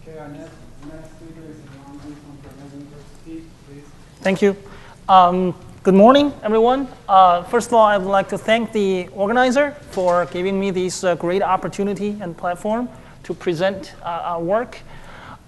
Okay, our next speaker is Haiyuan Yu from Proteomic University, please. Thank you. Good morning, everyone. First of all, I would like to thank the organizer for giving me this great opportunity and platform to present our work.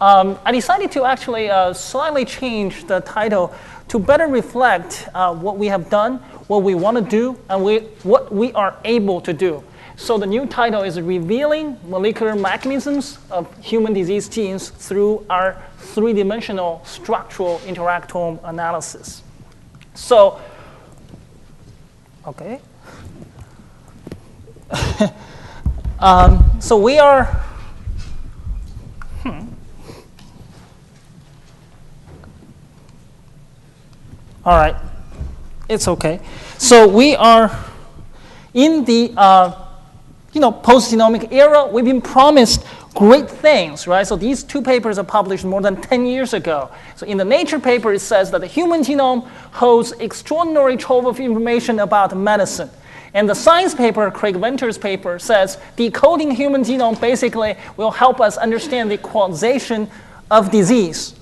I decided to actually slightly change the title to better reflect what we have done, what we want to do, and what we are able to do. So the new title is Revealing Molecular Mechanisms of Human Disease Genes Through Our Three-Dimensional Structural Interactome Analysis. So, okay. So we are, all right, it's okay. So we are in the post-genomic era. We've been promised great things, right? So these two papers are published more than 10 years ago. So in the Nature paper, it says that the human genome holds extraordinary trove of information about medicine. And the Science paper, Craig Venter's paper, says decoding human genome basically will help us understand the causation of disease.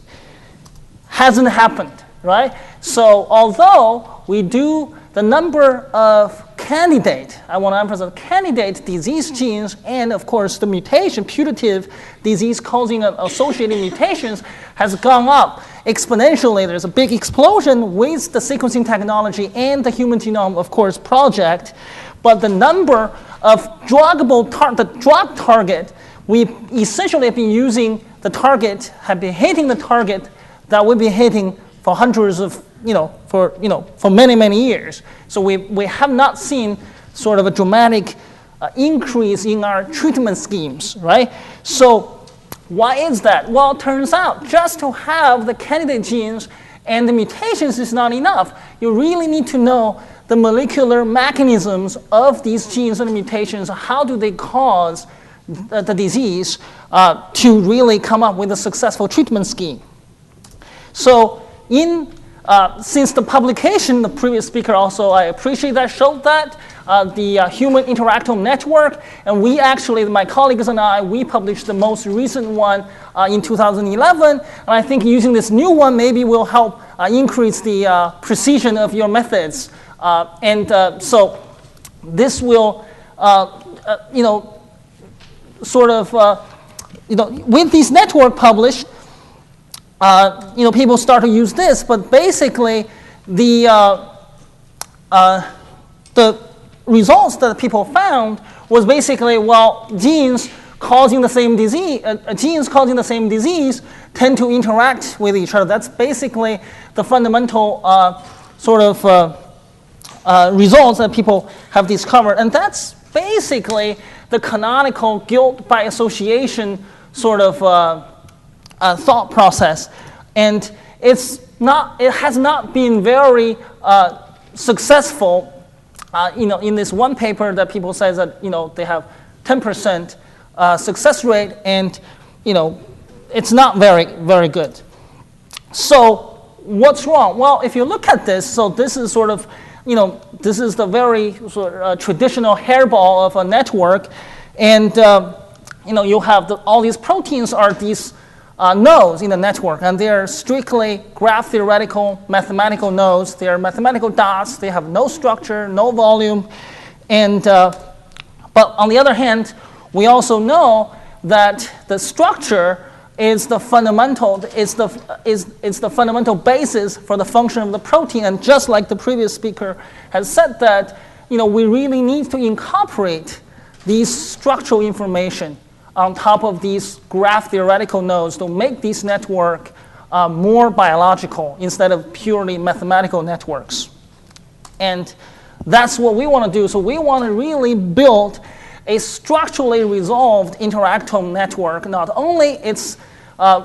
Hasn't happened, right? So although we do the number of I want to emphasize candidate disease genes and, of course, the mutation, putative disease-causing associated mutations has gone up exponentially. There's a big explosion with the sequencing technology and the human genome, of course, project. But the number of the drug target, we essentially have been using the target, have been hitting the target that we've been hitting for hundreds of for many, many years. So we have not seen sort of a dramatic increase in our treatment schemes, right? So why is that? Well, it turns out just to have the candidate genes and the mutations is not enough. You really need to know the molecular mechanisms of these genes and mutations. How do they cause the disease to really come up with a successful treatment scheme? So since the publication, the previous speaker also, I appreciate that, showed that, the Human Interactome Network, and we actually, my colleagues and I, we published the most recent one in 2011, and I think using this new one maybe will help increase the precision of your methods. So this will, with this network published, people start to use this, but basically the results that people found was basically, well, genes causing the same disease tend to interact with each other. That's basically the fundamental results that people have discovered, and that's basically the canonical guilt by association sort of thought process, and it has not been very successful. In this one paper that people say that they have 10% success rate, and it's not very, very good. So what's wrong? Well, if you look at this, so this is sort of this is the very sort of, traditional hairball of a network, and you have all these proteins are these nodes in the network, and they're strictly graph theoretical mathematical nodes. They are mathematical dots. They have no structure, no volume, and but on the other hand, we also know that the structure is the fundamental the fundamental basis for the function of the protein. And just like the previous speaker has said that we really need to incorporate these structural information on top of these graph theoretical nodes to make this network more biological instead of purely mathematical networks. And that's what we want to do. So we want to really build a structurally resolved interactome network. Not only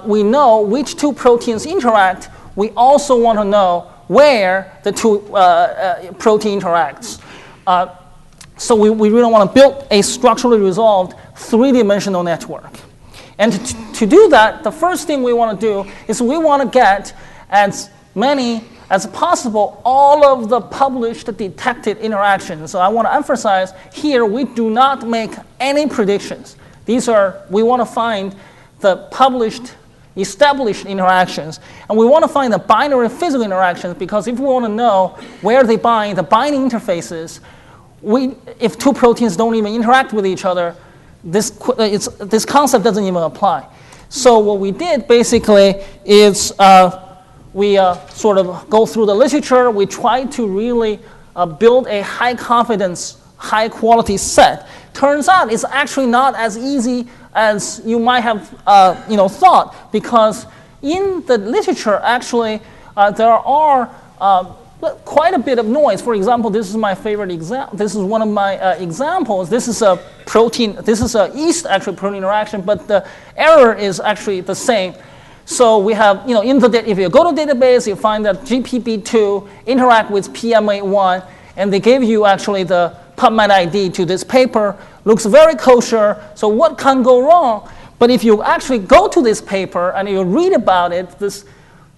we know which two proteins interact, we also want to know where the two protein interacts. So we really want to build a structurally resolved three-dimensional network. And to do that, the first thing we want to do is we want to get as many as possible all of the published detected interactions. So I want to emphasize here we do not make any predictions. We want to find the published, established interactions. And we want to find the binary physical interactions because if we want to know where they bind, the binding interfaces, if two proteins don't even interact with each other, this concept doesn't even apply. So what we did basically is we sort of go through the literature. We try to really build a high confidence, high quality set. Turns out it's actually not as easy as you might have thought, because in the literature actually there are quite a bit of noise. For example, this is my favorite example. This is one of my examples. This is a protein. This is a yeast actually protein interaction, but the error is actually the same. So we have, if you go to database, you find that GPB2 interact with PMA1, and they give you actually the PubMed ID to this paper. Looks very kosher. So what can go wrong? But if you actually go to this paper and you read about it, this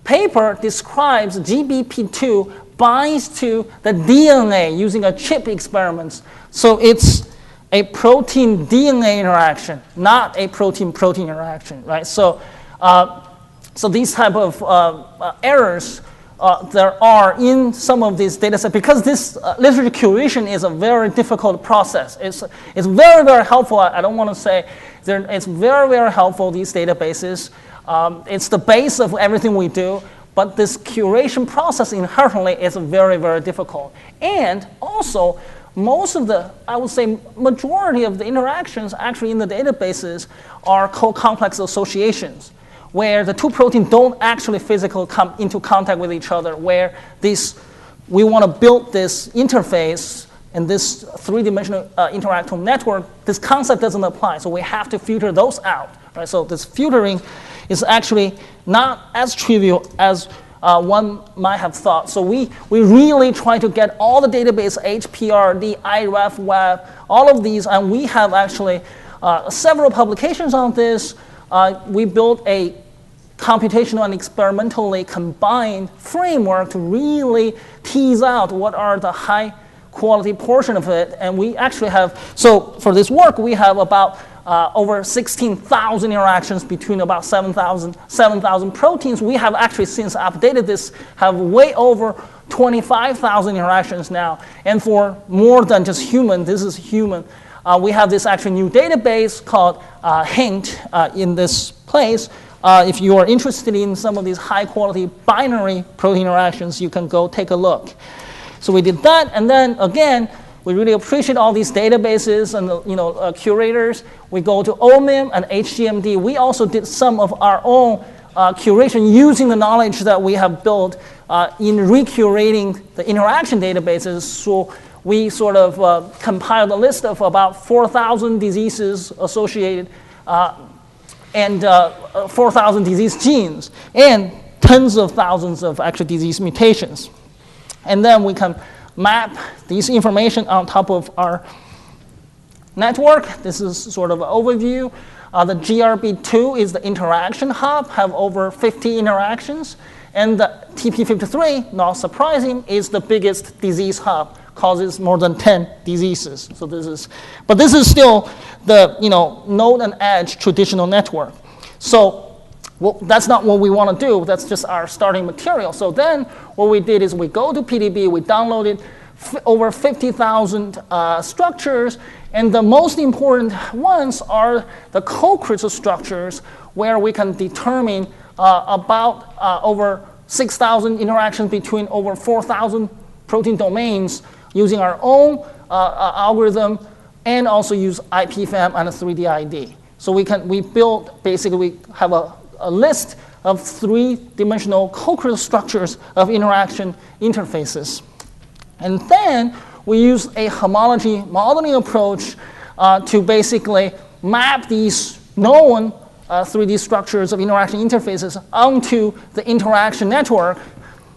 paper describes GBP2 binds to the DNA using a chip experiments. So it's a protein-DNA interaction, not a protein-protein interaction, right? So these type of errors there are in some of these data sets, because this literature curation is a very difficult process. It's very, very helpful. I don't want to say it's very, very helpful, these databases. It's the base of everything we do. But this curation process inherently is very, very difficult. And also, most of the, I would say, majority of the interactions actually in the databases are co-complex associations, where the two proteins don't actually physically come into contact with each other, where we want to build this interface and this three-dimensional interactome network. This concept doesn't apply, so we have to filter those out. Right? So this filtering is actually not as trivial as one might have thought. So we really try to get all the database, HPRD, IREF, Web, all of these, and we have actually several publications on this. We built a computational and experimentally combined framework to really tease out what are the high quality portion of it. And we actually have, so for this work, we have about over 16,000 interactions between about 7,000 proteins. We have actually, since updated this, have way over 25,000 interactions now. And for more than just human, this is human, we have this actually new database called HINT in this place. If you are interested in some of these high quality binary protein interactions, you can go take a look. So we did that, and then again, we really appreciate all these databases and curators. We go to OMIM and HGMD. We also did some of our own curation using the knowledge that we have built in recurating the interaction databases. So we sort of compiled a list of about 4,000 diseases associated and 4,000 disease genes and tens of thousands of actual disease mutations. And then we can map these information on top of our network. This is sort of an overview. The GRB2 is the interaction hub, have over 50 interactions. And the TP53, not surprising, is the biggest disease hub, causes more than 10 diseases. So this is still the node and edge traditional network. So that's not what we want to do. That's just our starting material. So then what we did is we go to PDB, we downloaded over 50,000 structures, and the most important ones are the co-crystal structures, where we can determine about over 6,000 interactions between over 4,000 protein domains using our own algorithm, and also use IPFM and a 3D ID. So we have a list of three-dimensional co-crystal structures of interaction interfaces. And then we use a homology modeling approach to basically map these known 3D structures of interaction interfaces onto the interaction network.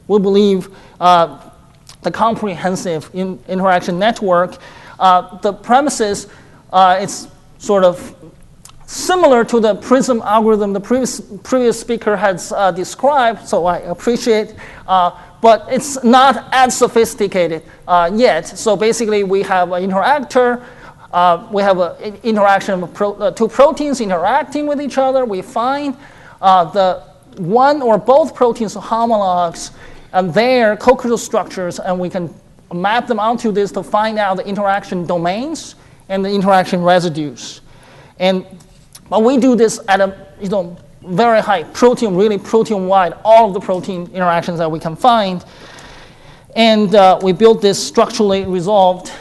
We believe the comprehensive interaction network. The premises, it's sort of similar to the PRISM algorithm the previous speaker has described, so I appreciate, but it's not as sophisticated yet. So basically we have an interactor, we have an interaction of two proteins interacting with each other. We find the one or both proteins homologs and their co-crystal structures, and we can map them onto this to find out the interaction domains and the interaction residues. But we do this at a very high protein, really protein-wide, all of the protein interactions that we can find. And we built this structurally resolved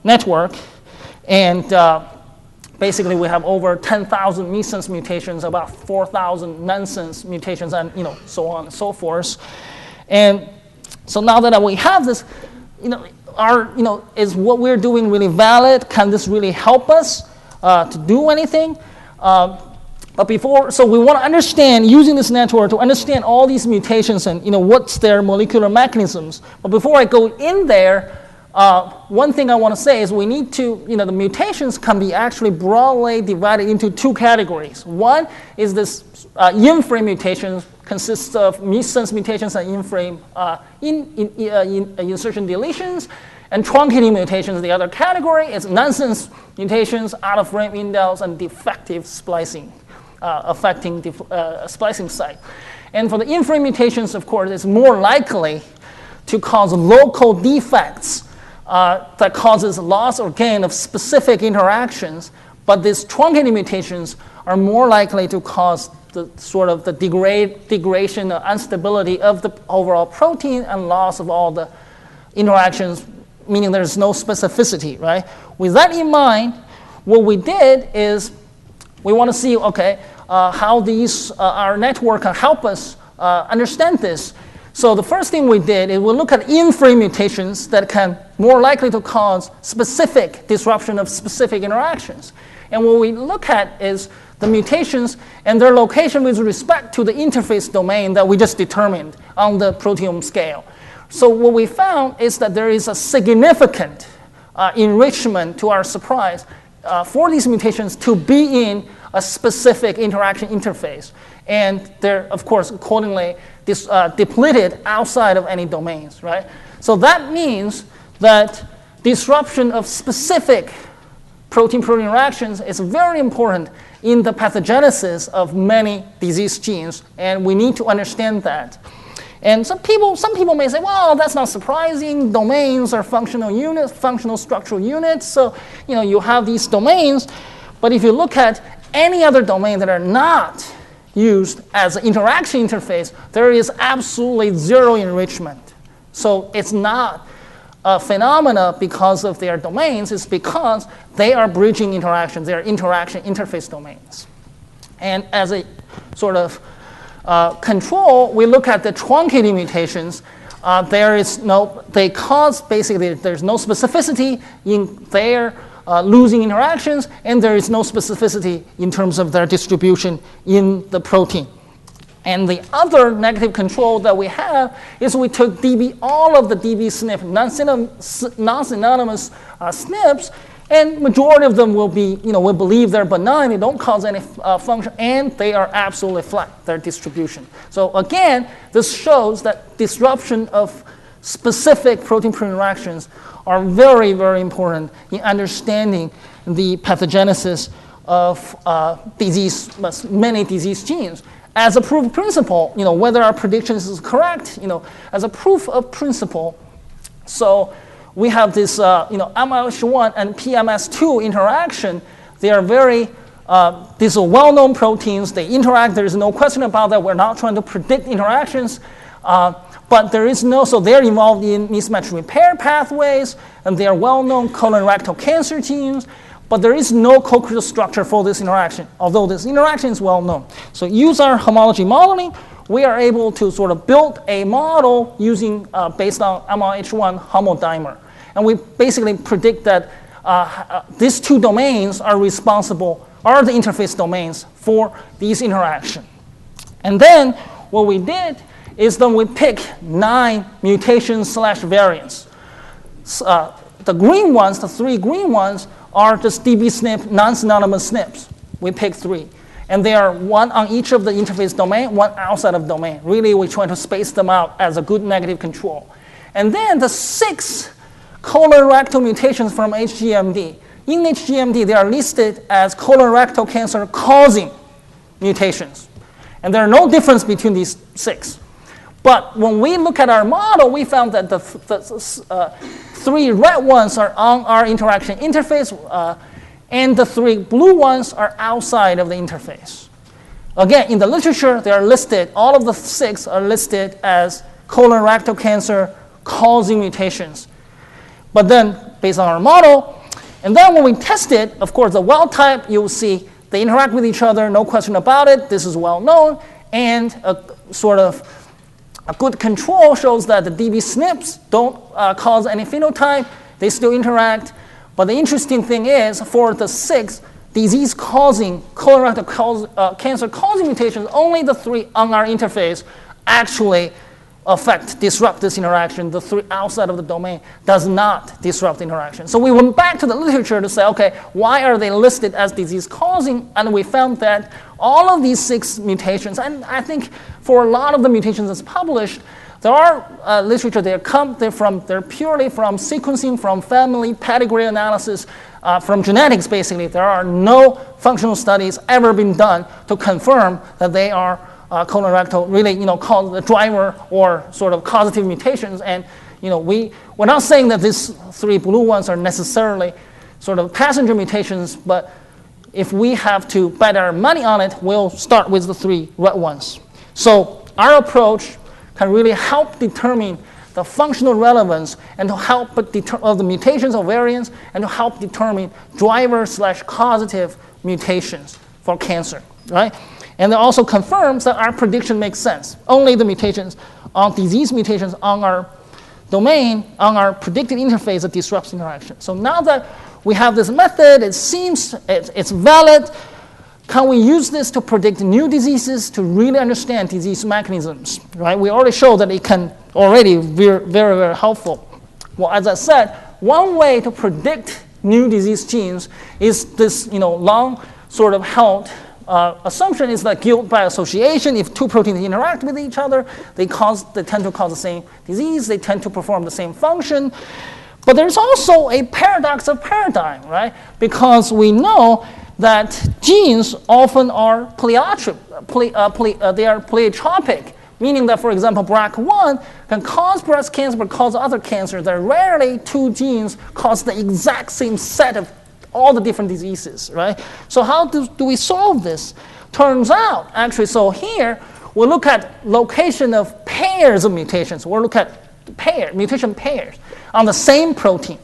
network. And basically, we have over 10,000 missense mutations, about 4,000 nonsense mutations, and so on and so forth. And so now that we have this, is what we're doing really valid? Can this really help us to do anything? But so we want to understand, using this network, to understand all these mutations and what's their molecular mechanisms. But before I go in there, one thing I want to say is we need to, the mutations can be actually broadly divided into two categories. One is this in-frame mutations, consists of missense mutations and in-frame insertion deletions, and truncating mutations. The other category is nonsense mutations, out-of-frame indels, and defective splicing, affecting the splicing site. And for the in-frame mutations, of course, it's more likely to cause local defects that causes loss or gain of specific interactions, but these truncating mutations are more likely to cause the sort of the degradation or instability of the overall protein and loss of all the interactions, meaning there's no specificity, right? With that in mind, what we did is we want to see, how these our network can help us understand this. So the first thing we did is we look at in-frame mutations that can more likely to cause specific disruption of specific interactions. And what we look at is the mutations and their location with respect to the interface domain that we just determined on the proteome scale. So what we found is that there is a significant enrichment, to our surprise, for these mutations to be in a specific interaction interface. And they're, of course, accordingly depleted outside of any domains, right? So that means that disruption of specific protein-protein interactions is very important in the pathogenesis of many disease genes, and we need to understand that. And some people may say, well, that's not surprising. Domains are functional units, functional structural units. So, you have these domains. But if you look at any other domain that are not used as an interaction interface, there is absolutely zero enrichment. So it's not a phenomena because of their domains. It's because they are bridging interactions. They are interaction interface domains. And as a sort of control, we look at the truncating mutations. There's no specificity in their losing interactions, and there is no specificity in terms of their distribution in the protein. And the other negative control that we have is we took all of the DB SNP, non-synonymous SNPs, and majority of them will be, we believe they're benign, they don't cause any function, and they are absolutely flat, their distribution. So again, this shows that disruption of specific protein-protein interactions are very, very important in understanding the pathogenesis of many disease genes. As a proof of principle, whether our predictions is correct, as a proof of principle, so we have this, MLH1 and PMS2 interaction. They are these are well-known proteins. They interact. There is no question about that. We're not trying to predict interactions. But there is so they're involved in mismatch repair pathways, and they are well-known colorectal cancer genes, but there is no co-crystal structure for this interaction, although this interaction is well-known. So use our homology modeling, we are able to sort of build a model using, based on MLH1 homodimer. And we basically predict that these two domains are the interface domains for these interactions. And then what we did is then we pick 9 mutations/variants. The green ones, the 3 green ones, are just DB SNP, non-synonymous SNPs. We pick 3. And they are one on each of the interface domain, one outside of domain. Really, we're trying to space them out as a good negative control. And then the 6 colorectal mutations from HGMD, in HGMD, they are listed as colorectal cancer causing mutations. And there are no difference between these 6. But when we look at our model, we found that the 3 red ones are on our interaction interface, and the 3 blue ones are outside of the interface. Again, in the literature, they are listed, all of the 6 are listed as colorectal cancer causing mutations. But then, based on our model, and then when we test it, of course, the wild type, you'll see they interact with each other, no question about it. This is well known. And a good control shows that the DB SNPs don't cause any phenotype. They still interact. But the interesting thing is, for the 6 disease-causing, colorectal cancer-causing mutations, only the 3 on our interface actually disrupt this interaction. The 3 outside of the domain does not disrupt the interaction. So we went back to the literature to say, okay, why are they listed as disease-causing? And we found that all of these 6 mutations, and I think for a lot of the mutations that's published, there are literature, they're purely from sequencing, from family pedigree analysis, from genetics basically. There are no functional studies ever been done to confirm that they are colorectal, really, cause the driver or sort of causative mutations. And, we're not saying that these 3 blue ones are necessarily sort of passenger mutations, but if we have to bet our money on it, we'll start with the 3 red ones. So our approach can really help determine the functional relevance and to help of the mutations of variants and to help determine driver/causative mutations for cancer, right? And it also confirms that our prediction makes sense. Only the mutations disease mutations on our domain, on our predicted interface that disrupts interaction. So now that we have this method, it seems it's valid. Can we use this to predict new diseases, to really understand disease mechanisms, right? We already showed that it can already be very, very helpful. Well, as I said, one way to predict new disease genes is this, long sort of held assumption is that guilt by association. If 2 proteins interact with each other, they tend to cause the same disease. They tend to perform the same function. But there's also a paradox of paradigm, right? Because we know that genes often are pleiotropic, meaning that, for example, BRCA1 can cause breast cancer but cause other cancers. That rarely 2 genes cause the exact same set of all the different diseases, right? So how do we solve this? Turns out, actually, so here we look at location of pairs of mutations. We'll look at mutation pairs on the same protein.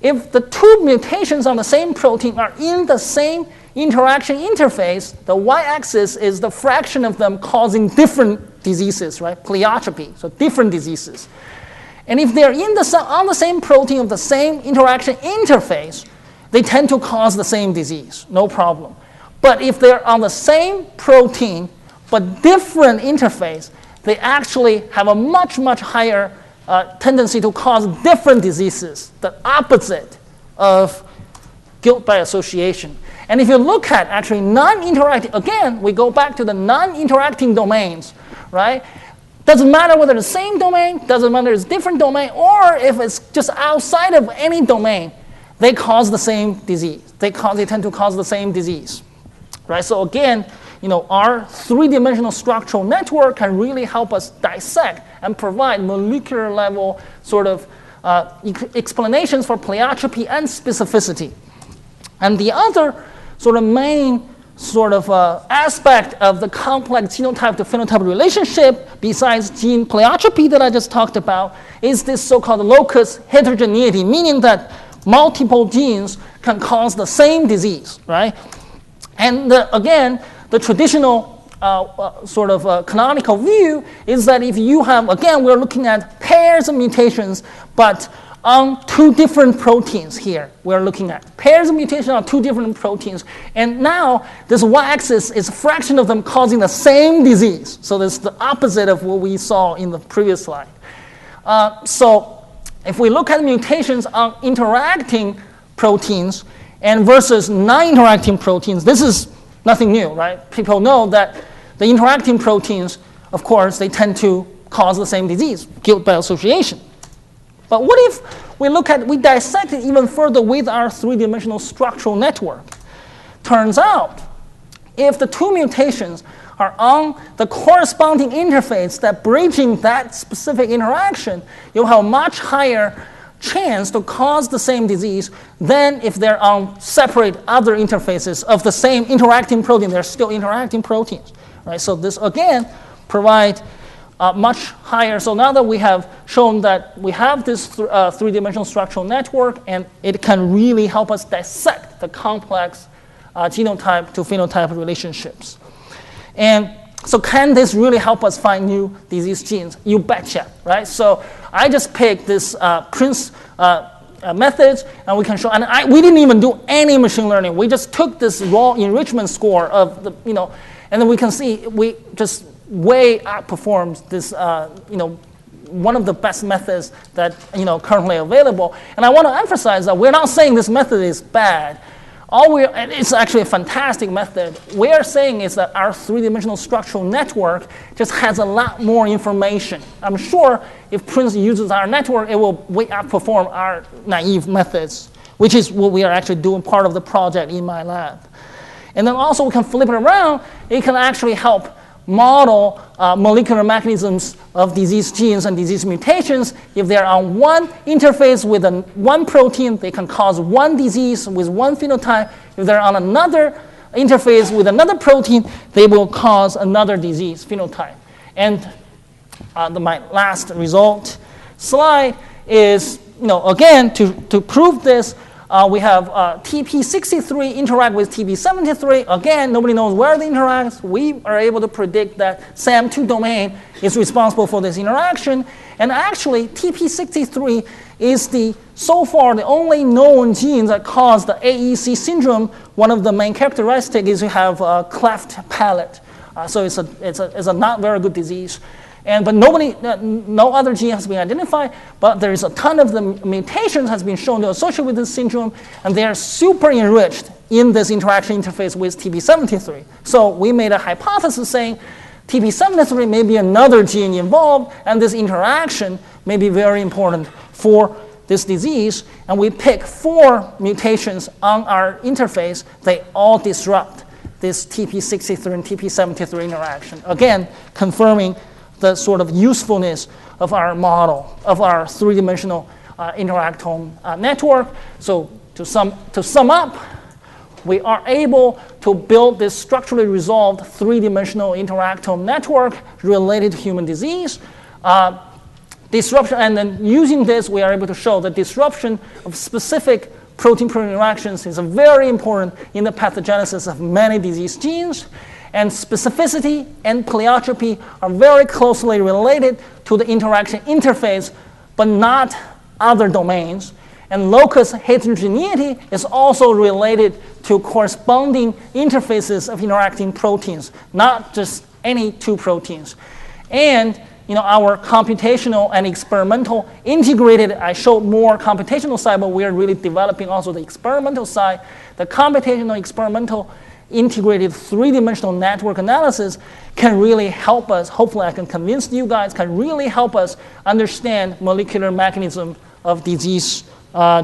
If the 2 mutations on the same protein are in the same interaction interface, the y-axis is the fraction of them causing different diseases, right? Pleiotropy, so different diseases. And if they're on the same protein of the same interaction interface, they tend to cause the same disease, no problem. But if they're on the same protein but different interface, they actually have a much, much higher tendency to cause different diseases, the opposite of guilt by association. And if you look at actually non-interacting, again, we go back to the non-interacting domains, right? Doesn't matter whether it's the same domain, doesn't matter if it's different domain, or if it's just outside of any domain, they cause the same disease. They tend to cause the same disease, right? So again, our 3-dimensional structural network can really help us dissect and provide molecular level sort of explanations for pleiotropy and specificity. And the other sort of main sort of aspect of the complex genotype-to-phenotype relationship, besides gene pleiotropy that I just talked about, is this so-called Locus heterogeneity, meaning that multiple genes can cause the same disease, right? And again, the traditional sort of canonical view is that if you have, again, we're looking at pairs of mutations, but on 2 different proteins here. We're looking at pairs of mutations on 2 different proteins. And now this y-axis is a fraction of them causing the same disease. So this is the opposite of what we saw in the previous slide. So if we look at mutations on interacting proteins and versus non-interacting proteins, this is nothing new, right? People know that the interacting proteins, of course, they tend to cause the same disease, guilt by association. But what if we dissect it even further with our three-dimensional structural network. Turns out, if the two mutations are on the corresponding interface that bridging that specific interaction, you'll have a much higher chance to cause the same disease than if they're on separate other interfaces of the same interacting protein. They're still interacting proteins, right? So this, again, provides much higher. So now that we have shown that we have this three-dimensional structural network, and it can really help us dissect the complex genotype-to-phenotype relationships. And so can this really help us find new disease genes? You betcha, right? So I just picked this Prince methods, and we can show, and we didn't even do any machine learning. We just took this raw enrichment score of the, and then we can see we just way outperforms this, one of the best methods that, currently available. And I want to emphasize that we're not saying this method is bad. It's actually a fantastic method. We are saying is that our three-dimensional structural network just has a lot more information. I'm sure if Prince uses our network, it will way outperform our naive methods, which is what we are actually doing part of the project in my lab. And then also we can flip it around. It can actually help model molecular mechanisms of disease genes and disease mutations. If they're on one interface with one protein, they can cause one disease with one phenotype. If they're on another interface with another protein, they will cause another disease phenotype. And my last result slide is, again, to prove this, we have TP63 interact with TP73. Again, nobody knows where they interact. We are able to predict that SAM2 domain is responsible for this interaction. And actually, TP63 is so far the only known gene that cause the AEC syndrome. One of the main characteristics is you have a cleft palate. So it's a not very good disease. But no other gene has been identified, but there is a ton of the mutations has been shown to associate with this syndrome, and they are super enriched in this interaction interface with TP73. So we made a hypothesis saying TP73 may be another gene involved, and this interaction may be very important for this disease. And we pick 4 mutations on our interface. They all disrupt this TP63 and TP73 interaction. Again, confirming the sort of usefulness of our model, of our three-dimensional interactome network. So to sum up, we are able to build this structurally resolved three-dimensional interactome network related to human disease. Disruption, and then using this, we are able to show that disruption of specific protein-protein interactions is very important in the pathogenesis of many disease genes. And specificity and pleiotropy are very closely related to the interaction interface, but not other domains. And locus heterogeneity is also related to corresponding interfaces of interacting proteins, not just any 2 proteins. And our computational and experimental integrated, I showed more computational side, but we are really developing also the experimental side. The computational experimental integrated three-dimensional network analysis can really help us, hopefully I can convince you guys, can really help us understand molecular mechanism of disease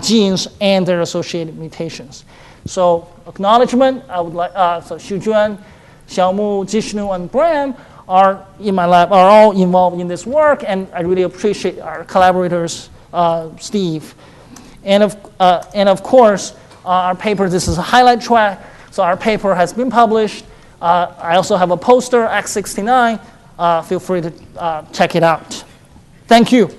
genes and their associated mutations. So acknowledgement, I would like, so Xujuan, Xiaomu, Jishnu, and Bram are in my lab, are all involved in this work, and I really appreciate our collaborators, Steve. And of course, our paper, this is a highlight track. So our paper has been published. I also have a poster, X69. Feel free to check it out. Thank you.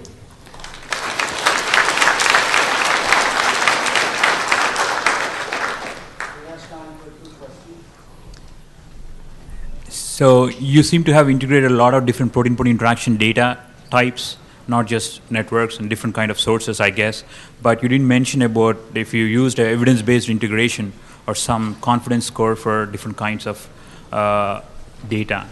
So you seem to have integrated a lot of different protein-protein interaction data types, not just networks and different kind of sources, I guess. But you didn't mention about if you used an evidence-based integration or some confidence score for different kinds of data.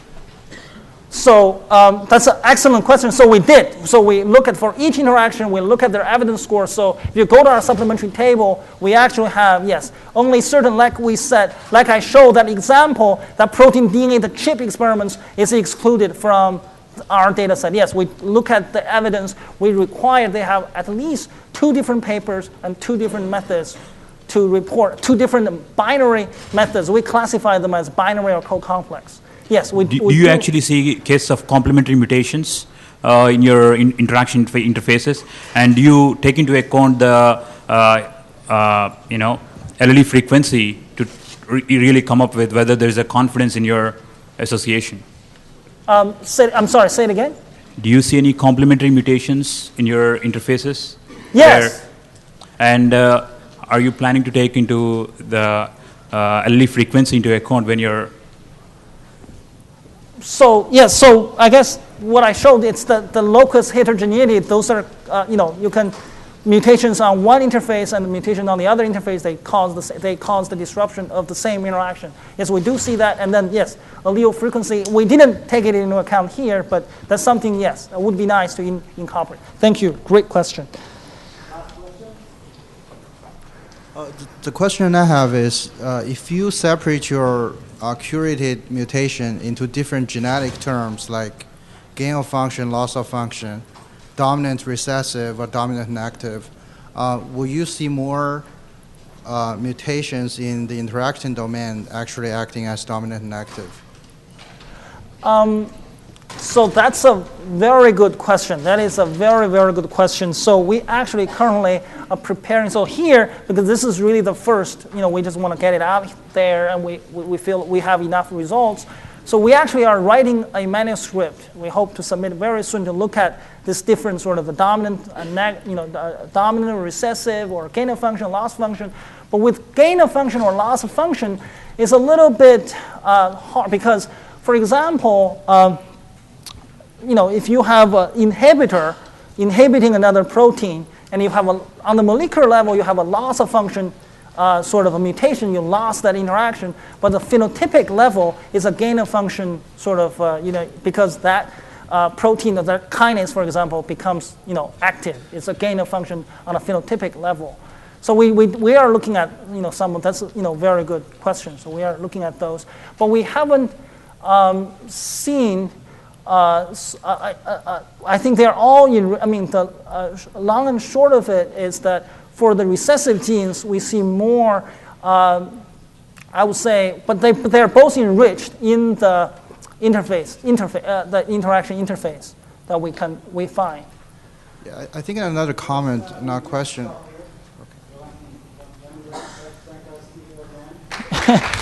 So that's an excellent question. So we did. So we look at for each interaction, we look at their evidence score. So if you go to our supplementary table, we actually have, yes, only certain, like we said, like I showed that example, that protein DNA, the chip experiments is excluded from our data set. Yes, we look at the evidence. We require they have at least 2 different papers and 2 different methods to report, 2 different binary methods. We classify them as binary or co-complex. Yes, we do. Do you actually see cases of complementary mutations in your interaction interfaces? And do you take into account the allele frequency to really come up with whether there is a confidence in your association? I'm sorry, say it again? Do you see any complementary mutations in your interfaces? Yes. And are you planning to take into the allele frequency into account when you're... So, yes, so I guess what I showed, it's the locus heterogeneity. Those are, you can, mutations on one interface and mutation on the other interface, they cause the disruption of the same interaction. Yes, we do see that, and then, yes, allele frequency, we didn't take it into account here, but that's something, yes, that would be nice to incorporate. Thank you, great question. The question I have is, if you separate your curated mutation into different genetic terms like gain of function, loss of function, dominant recessive or dominant negative, will you see more mutations in the interaction domain actually acting as dominant and negative? So that's a very good question. That is a very, very good question. So we actually currently are preparing. So here, because this is really the first, we just want to get it out there, and we feel we have enough results. So we actually are writing a manuscript. We hope to submit very soon to look at this different sort of the dominant, dominant or recessive or gain of function, loss of function. But with gain of function or loss of function, it's a little bit hard because, for example, if you have an inhibitor inhibiting another protein, and you have on the molecular level, you have a loss of function sort of a mutation, you lost that interaction, but the phenotypic level is a gain of function sort of, because that protein of that kinase, for example, becomes, active. It's a gain of function on a phenotypic level. So we are looking at, some of that's, very good question. So we are looking at those, but we haven't seen. I think they're all the long and short of it is that for the recessive genes, we see more, I would say, but they're both enriched in the the interaction interface that we find. Yeah, I think another comment, not question. Okay.